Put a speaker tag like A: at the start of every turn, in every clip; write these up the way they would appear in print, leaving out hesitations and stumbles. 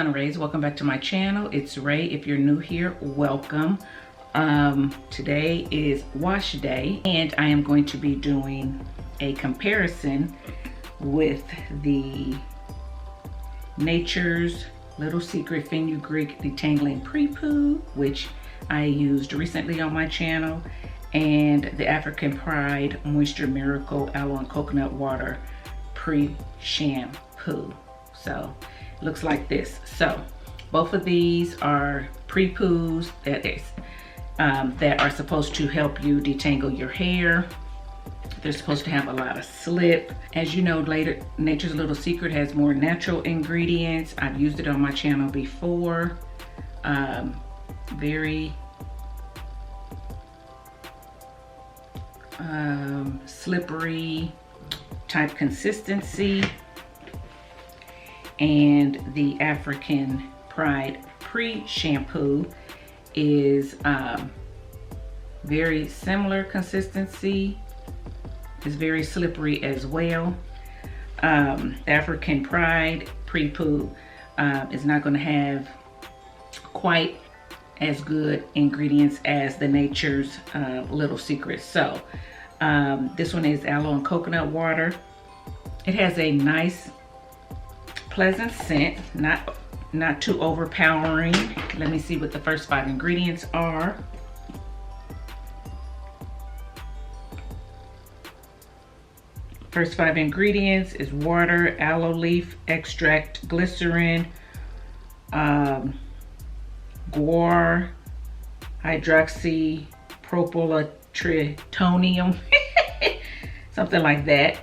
A: Sun Raes. Welcome back to my channel. It's Ray. If you're new here, welcome. Today is wash day and I am going to be doing a comparison with the Nature's Little Secret Fenugreek Detangling Pre-Poo, which I used recently on my channel, and the African Pride Moisture Miracle Aloe and Coconut Water Pre-Shampoo. So it looks like this. So both of these are pre-poos that are supposed to help you detangle your hair. They're supposed to have a lot of slip. As you know, Nature's Little Secret has more natural ingredients. I've used it on my channel before. Very slippery type consistency. And the African Pride Pre-Shampoo is very similar consistency. It's very slippery as well. African Pride Pre-Poo is not going to have quite as good ingredients as the Nature's Little Secret. So this one is aloe and coconut water. It has a nice pleasant scent, not too overpowering. Let me see what the first 5 ingredients are. First 5 ingredients is water, aloe leaf extract, glycerin, guar, hydroxypropyltritonium, something like that,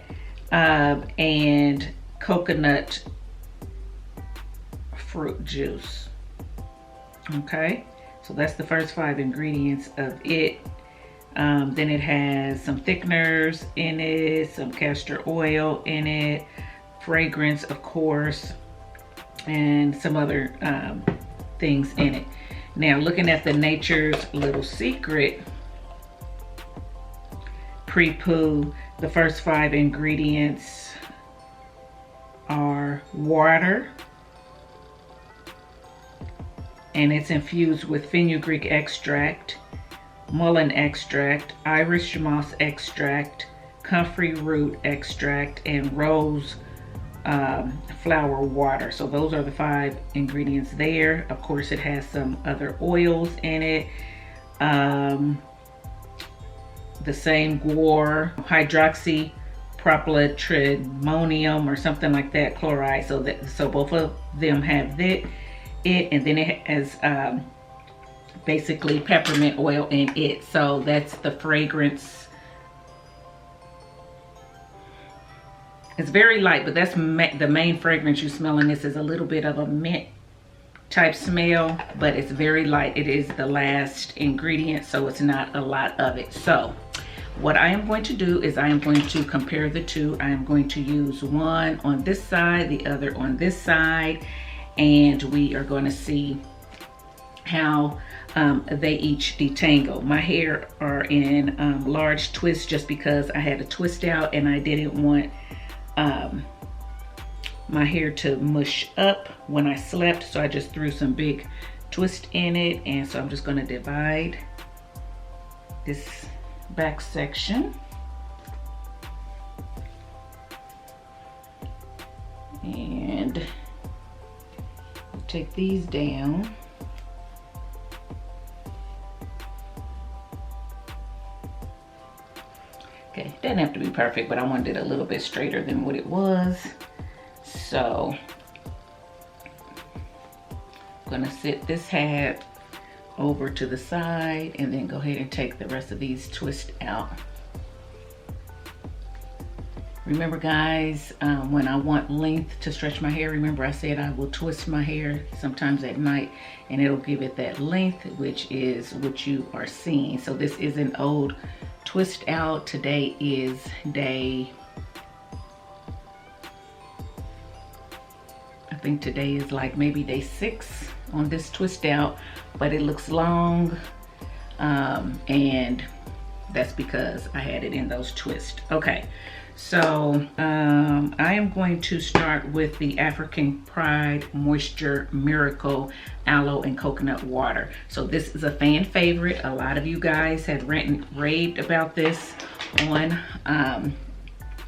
A: and coconut fruit juice. Okay, so that's the first 5 ingredients of it. Then it has some thickeners in it, some castor oil in it, fragrance of course, and some other things in it. Now looking at the Nature's Little Secret Pre-Poo, the first 5 ingredients are water, and it's infused with fenugreek extract, mullein extract, Irish moss extract, comfrey root extract, and rose flower water. So those are the 5 ingredients there. Of course, it has some other oils in it. The same guar, hydroxypropyltrimonium or something like that, chloride. So both of them have it, and then it has basically peppermint oil in it. So that's the fragrance. It's very light, but that's the main fragrance you smell in this is a little bit of a mint type smell, but it's very light. It is the last ingredient, so it's not a lot of it. So what I am going to do is I am going to compare the two. I am going to use one on this side, the other on this side, and we are going to see how they each detangle. My hair are in large twists just because I had a twist out and I didn't want my hair to mush up when I slept, so I just threw some big twist in it. And so I'm just going to divide this back section and take these down. Okay, it doesn't have to be perfect, but I wanted it a little bit straighter than what it was. So I'm gonna sit this hat over to the side and then go ahead and take the rest of these twists out. Remember guys, when I want length to stretch my hair, remember I said I will twist my hair sometimes at night and it'll give it that length, which is what you are seeing. So this is an old twist out. Today is day, I think today is like maybe day 6 on this twist out, but it looks long, and that's because I had it in those twists. Okay, So I am going to start with the African Pride Moisture Miracle Aloe and Coconut Water. So this is a fan favorite. A lot of you guys had ranted and raved about this on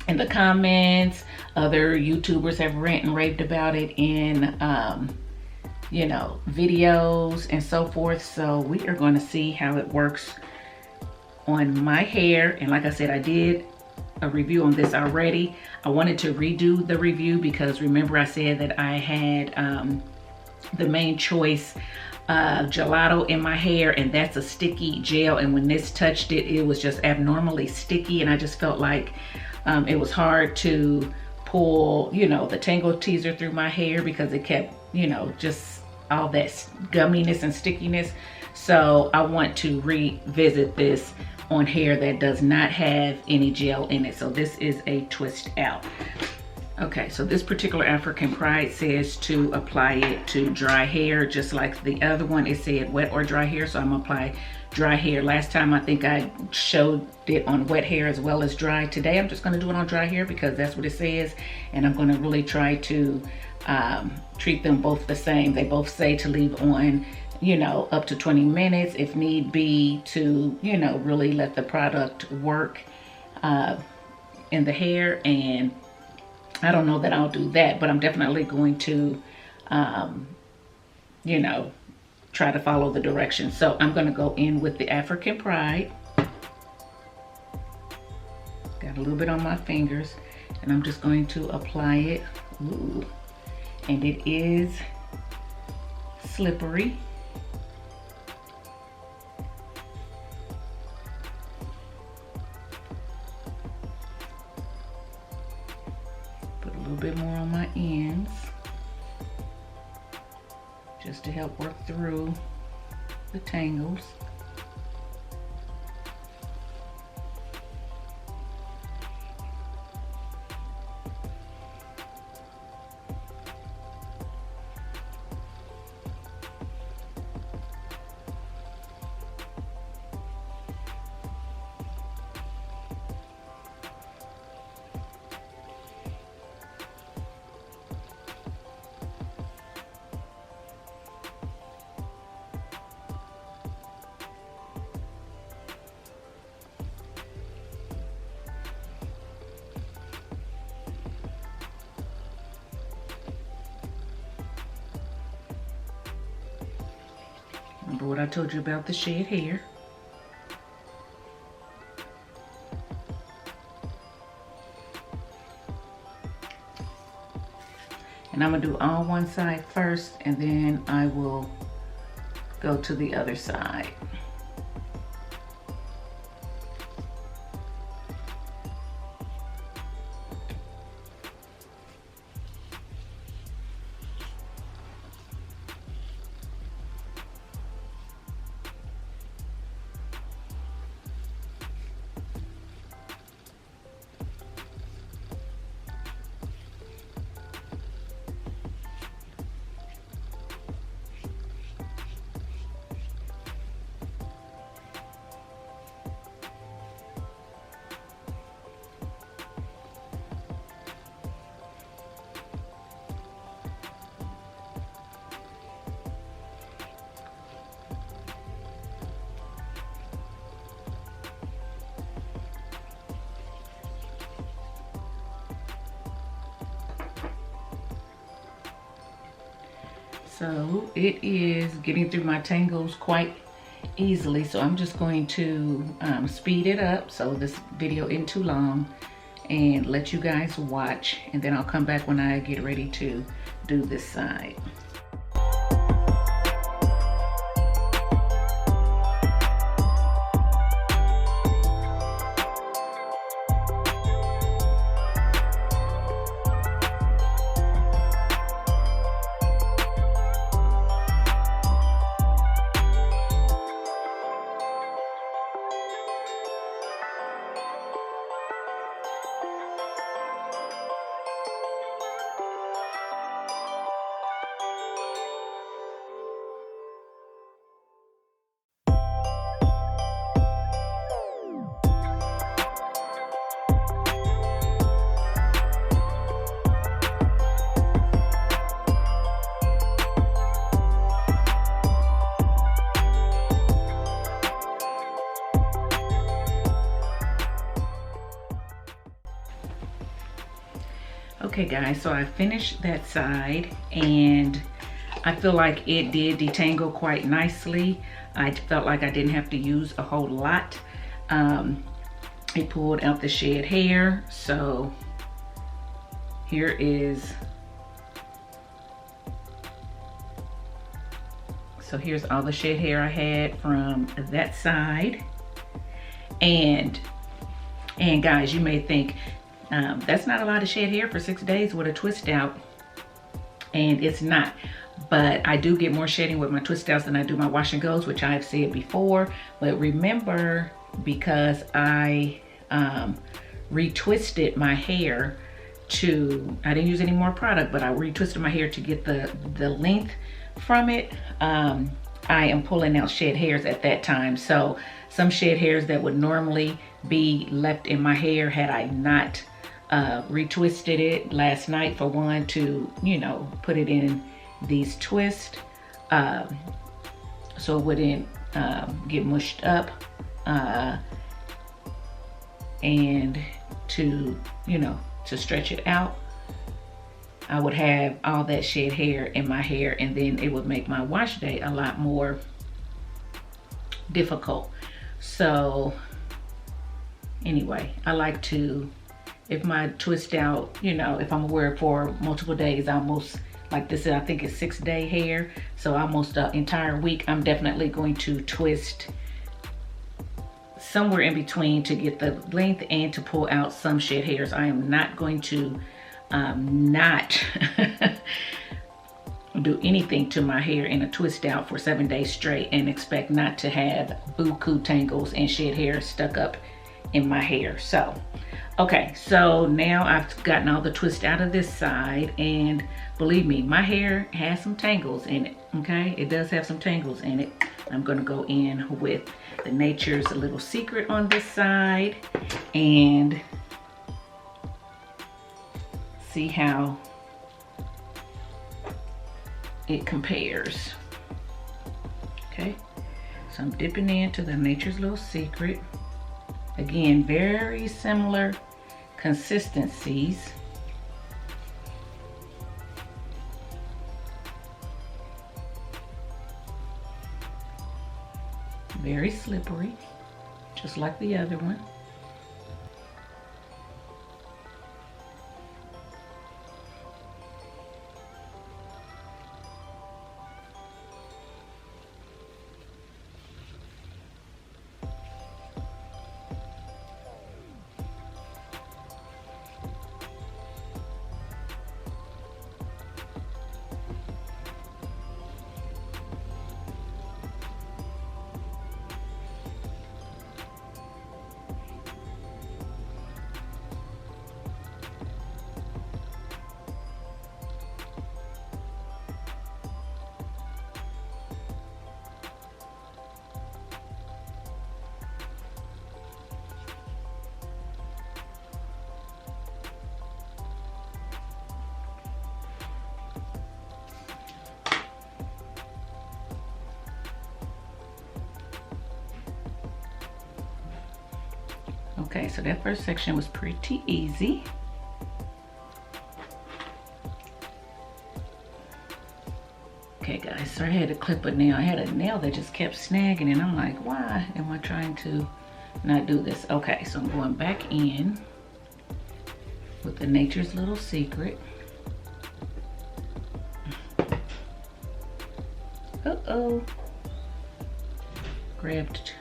A: in the comments. Other YouTubers have ranted and raved about it in you know, videos and so forth. So we are going to see how it works on my hair. And like I said, I did a review on this already. I wanted to redo the review because remember I said that I had the Main Choice gelato in my hair, and that's a sticky gel, and when this touched it, it was just abnormally sticky, and I just felt like it was hard to pull, you know, the Tangle Teezer through my hair because it kept, you know, just all that gumminess and stickiness. So I want to revisit this on hair that does not have any gel in it. So this is a twist out. Okay, so this particular African Pride says to apply it to dry hair, just like the other one. It said wet or dry hair, so I'm gonna apply dry hair. Last time I think I showed it on wet hair as well as dry. Today I'm just gonna do it on dry hair because that's what it says, and I'm gonna really try to treat them both the same. They both say to leave on, you know, up to 20 minutes if need be, to, you know, really let the product work in the hair. And I don't know that I'll do that, but I'm definitely going to, you know, try to follow the directions. So I'm going to go in with the African Pride. Got a little bit on my fingers, and I'm just going to apply it. Ooh. And it is slippery. Put a little bit more on my ends just to help work through the tangles. Remember what I told you about the shed hair. And I'm gonna do all one side first, and then I will go to the other side. So it is getting through my tangles quite easily. So I'm just going to speed it up so this video isn't too long and let you guys watch. And then I'll come back when I get ready to do this side. Okay guys, so I finished that side and I feel like it did detangle quite nicely. I felt like I didn't have to use a whole lot. It pulled out the shed hair. So here is, here's all the shed hair I had from that side. And guys, you may think, that's not a lot of shed hair for 6 days with a twist out. And it's not. But I do get more shedding with my twist outs than I do my wash and goes, which I have said before. But remember, because I retwisted my hair to, I didn't use any more product, but I retwisted my hair to get the length from it. I am pulling out shed hairs at that time. So some shed hairs that would normally be left in my hair had I not retwisted it last night, for one, to, you know, put it in these twists so it wouldn't get mushed up, and to, you know, to stretch it out. I would have all that shed hair in my hair, and then it would make my wash day a lot more difficult. So anyway, I like to, if my twist out, you know, if I'm gonna wear it for multiple days, almost like this, I think it's 6-day hair, so almost an entire week, I'm definitely going to twist somewhere in between to get the length and to pull out some shed hairs. I am not going to not do anything to my hair in a twist out for 7 days straight and expect not to have buku tangles and shed hair stuck up in my hair. So okay, so now I've gotten all the twist out of this side, and believe me, my hair has some tangles in it. Okay, it does have some tangles in it. I'm gonna go in with the Nature's Little Secret on this side and see how it compares. Okay, so I'm dipping into the Nature's Little Secret. Again, very similar consistencies. Very slippery, just like the other one. Okay, so that first section was pretty easy. Okay guys, so I had to clip a nail. I had a nail that just kept snagging, and I'm like, why am I trying to not do this? Okay, so I'm going back in with the Nature's Little Secret. Uh-oh. Grabbed.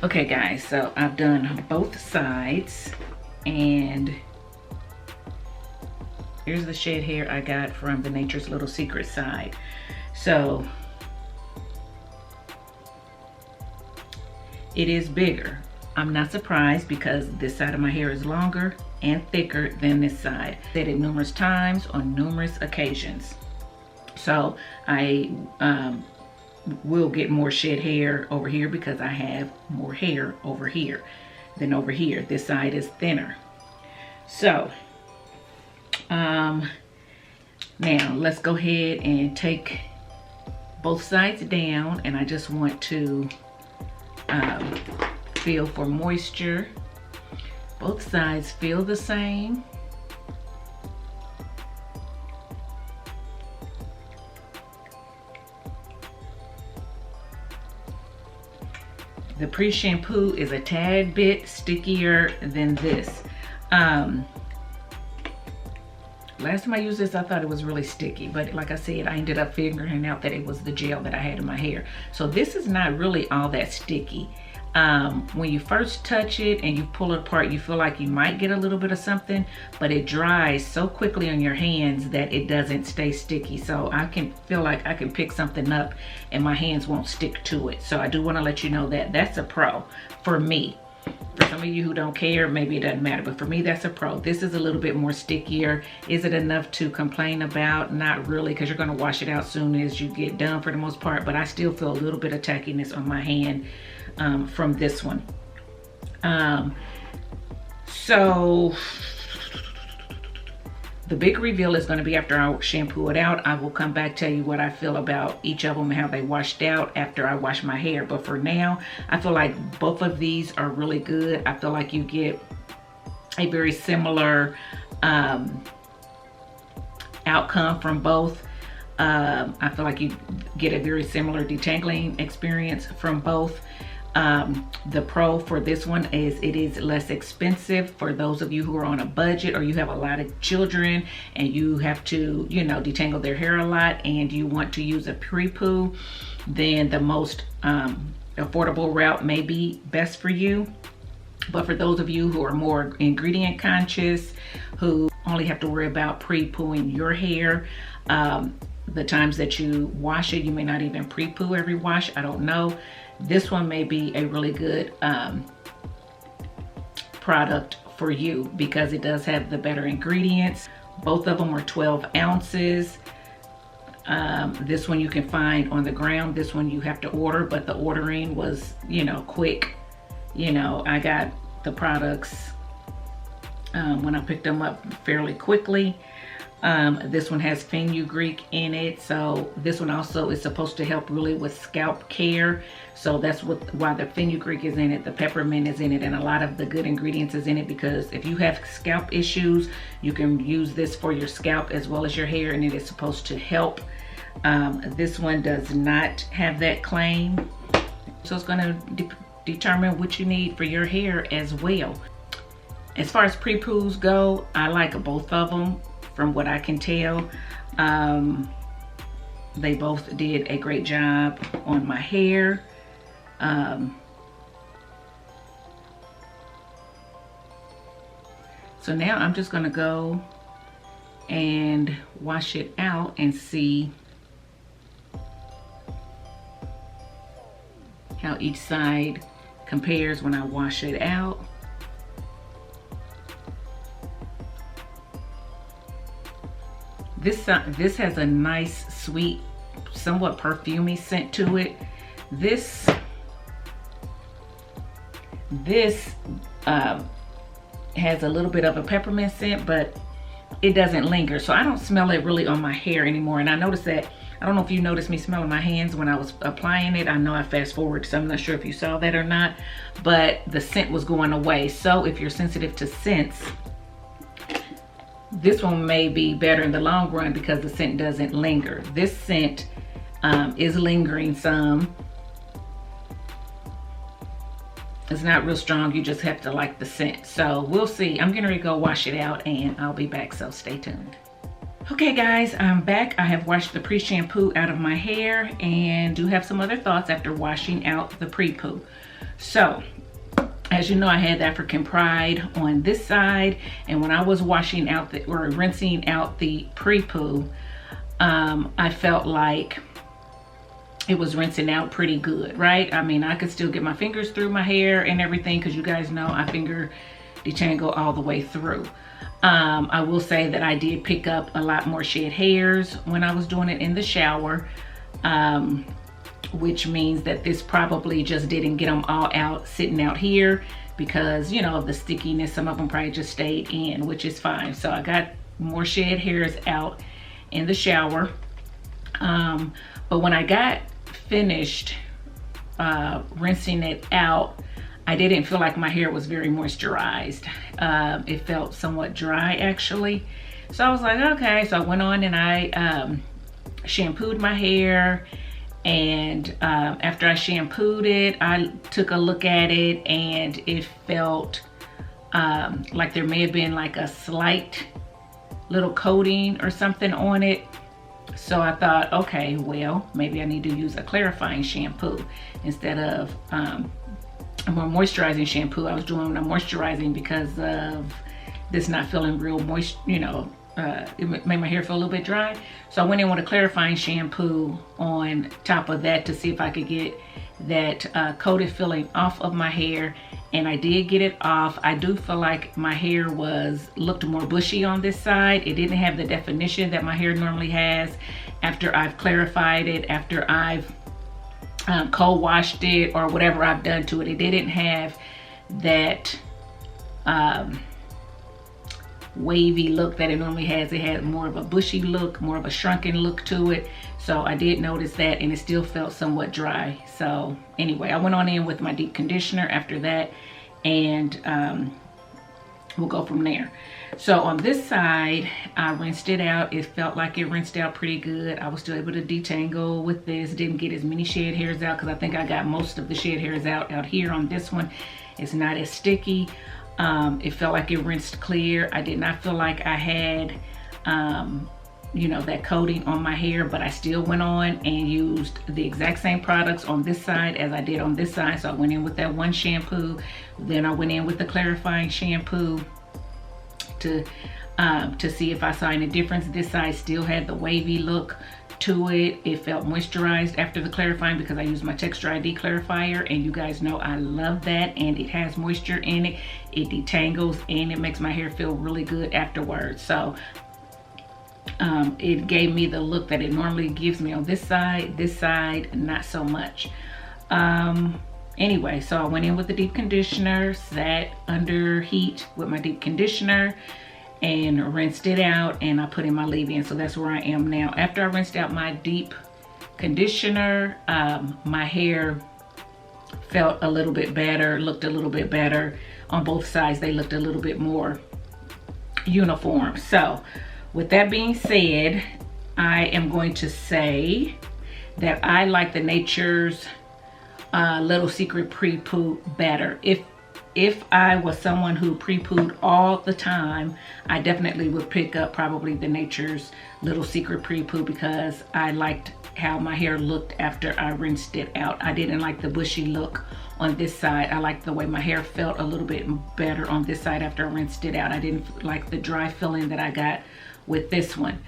A: Okay guys, so I've done both sides, and here's the shed hair I got from the Nature's Little Secret side. So it is bigger. I'm not surprised because this side of my hair is longer and thicker than this side. I said it numerous times on numerous occasions. So I will get more shed hair over here because I have more hair over here than over here. This side is thinner. So now let's go ahead and take both sides down, and I just want to feel for moisture. Both sides feel the same. The pre-shampoo is a tad bit stickier than this. Last time I used this, I thought it was really sticky, but like I said, I ended up figuring out that it was the gel that I had in my hair. So this is not really all that sticky. When you first touch it and you pull it apart, you feel like you might get a little bit of something, but it dries so quickly on your hands that it doesn't stay sticky. So I can feel like I can pick something up and my hands won't stick to it. So I do want to let you know that that's a pro for me. For some of you who don't care, maybe it doesn't matter, but for me, that's a pro. This is a little bit more stickier. Is it enough to complain about? Not really, because you're going to wash it out soon as you get done for the most part, but I still feel a little bit of tackiness on my hand from this one. So the big reveal is going to be after I shampoo it out. I will come back, tell you what I feel about each of them and how they washed out after I wash my hair. But for now, I feel like both of these are really good. I feel like you get a very similar outcome from both. I feel like you get a very similar detangling experience from both. The pro for this one is it is less expensive for those of you who are on a budget, or you have a lot of children and you have to, you know, detangle their hair a lot and you want to use a pre-poo. Then the most affordable route may be best for you. But for those of you who are more ingredient conscious, who only have to worry about pre-pooing your hair, the times that you wash it, you may not even pre-poo every wash, I don't know. This one may be a really good product for you because it does have the better ingredients. Both of them are 12 ounces. This one you can find on the ground. This one you have to order, but the ordering was, you know, quick. You know, I got the products when I picked them up fairly quickly. This one has fenugreek in it, so this one also is supposed to help really with scalp care. So that's why the fenugreek is in it, the peppermint is in it, and a lot of the good ingredients is in it, because if you have scalp issues, you can use this for your scalp as well as your hair, and it is supposed to help. This one does not have that claim, so it's going to determine what you need for your hair as well. As far as pre-poos go, I like both of them. From what I can tell, they both did a great job on my hair. So now I'm just gonna go and wash it out and see how each side compares when I wash it out. This has a nice, sweet, somewhat perfumey scent to it. This has a little bit of a peppermint scent, but it doesn't linger. So I don't smell it really on my hair anymore. And I noticed that, I don't know if you noticed me smelling my hands when I was applying it. I know I fast forward, so I'm not sure if you saw that or not, but the scent was going away. So if you're sensitive to scents, this one may be better in the long run because the scent doesn't linger. This scent is lingering some. It's not real strong, you just have to like the scent. So we'll see. I'm gonna go wash it out and I'll be back, so stay tuned. Okay guys, I'm back. I have washed the pre-shampoo out of my hair and do have some other thoughts after washing out the pre-poo. So As you know, I had the African Pride on this side, and when I was washing out or rinsing out the pre-poo, I felt like it was rinsing out pretty good, right? I mean, I could still get my fingers through my hair and everything, because you guys know I finger detangle all the way through. I will say that I did pick up a lot more shed hairs when I was doing it in the shower, which means that this probably just didn't get them all out sitting out here, because, you know, of the stickiness. Some of them probably just stayed in, which is fine. So I got more shed hairs out in the shower. But when I got finished rinsing it out, I didn't feel like my hair was very moisturized. It felt somewhat dry, actually. So I was like, okay. So I went on and I shampooed my hair, and after I shampooed it, I took a look at it, and it felt like there may have been like a slight little coating or something on it. So I thought, okay, well, maybe I need to use a clarifying shampoo instead of a more moisturizing shampoo. I was doing a moisturizing because of this not feeling real moist, you know, it made my hair feel a little bit dry. So I went in with a clarifying shampoo on top of that to see if I could get that coated feeling off of my hair, and I did get it off. I do feel like my hair looked more bushy on this side. It didn't have the definition that my hair normally has after I've clarified it, after I've co-washed it or whatever I've done to it. It didn't have that wavy look that it normally has. It had more of a bushy look, more of a shrunken look to it. So I did notice that, and it still felt somewhat dry. So anyway, I went on in with my deep conditioner after that, and we'll go from there. So on this side, I rinsed it out. It felt like it rinsed out pretty good. I was still able to detangle with this. Didn't get as many shed hairs out, because I think I got most of the shed hairs out here on this one. It's not as sticky. It felt like it rinsed clear. I did not feel like I had you know, that coating on my hair, but I still went on and used the exact same products on this side as I did on this side. So I went in with that one shampoo, then I went in with the clarifying shampoo to see if I saw any difference. This side still had the wavy look to it. It felt moisturized after the clarifying because I used my Texture ID clarifier, and you guys know I love that, and it has moisture in it. It detangles and it makes my hair feel really good afterwards. So it gave me the look that it normally gives me on this side not so much. Anyway, so I went in with the deep conditioner, sat under heat with my deep conditioner, and rinsed it out, and I put in my leave-in. So that's where I am now. After I rinsed out my deep conditioner, my hair felt a little bit better, looked a little bit better on both sides. They looked a little bit more uniform. So with that being said, I am going to say that I like the Nature's Little Secret Pre-Poo better. If I was someone who pre-pooed all the time, I definitely would pick up probably the Nature's Little Secret Pre-Poo, because I liked how my hair looked after I rinsed it out. I didn't like the bushy look on this side. I liked the way my hair felt a little bit better on this side after I rinsed it out. I didn't like the dry feeling that I got with this one.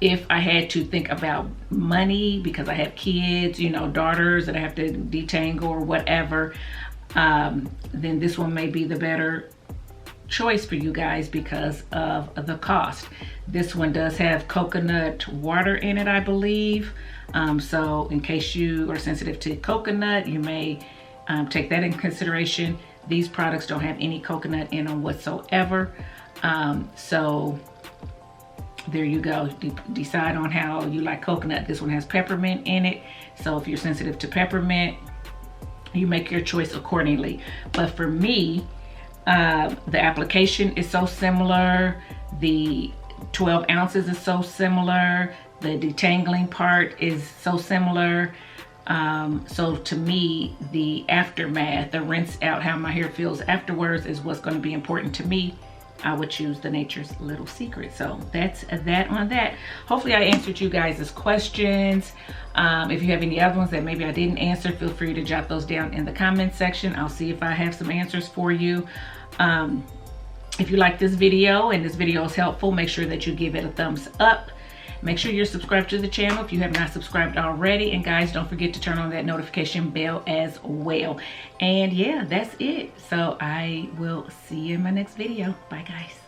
A: If I had to think about money, because I have kids, you know, daughters that I have to detangle or whatever, then this one may be the better choice for you guys because of the cost. This one does have coconut water in it, I believe. So in case you are sensitive to coconut, you may take that in consideration. These products don't have any coconut in them whatsoever. So there you go. Decide on how you like coconut. This one has peppermint in it. So if you're sensitive to peppermint, you make your choice accordingly. But for me, the application is so similar. The 12 ounces is so similar. The detangling part is so similar. So to me, the aftermath, the rinse out, how my hair feels afterwards is what's going to be important to me I would choose the Nature's Little Secret. So that's that on that. Hopefully I answered you guys' questions. If you have any other ones that maybe I didn't answer, feel free to jot those down in the comments section. I'll see if I have some answers for you. If you like this video and this video is helpful, make sure that you give it a thumbs up. Make sure you're subscribed to the channel if you have not subscribed already. And guys, don't forget to turn on that notification bell as well. And yeah, that's it. So I will see you in my next video. Bye guys.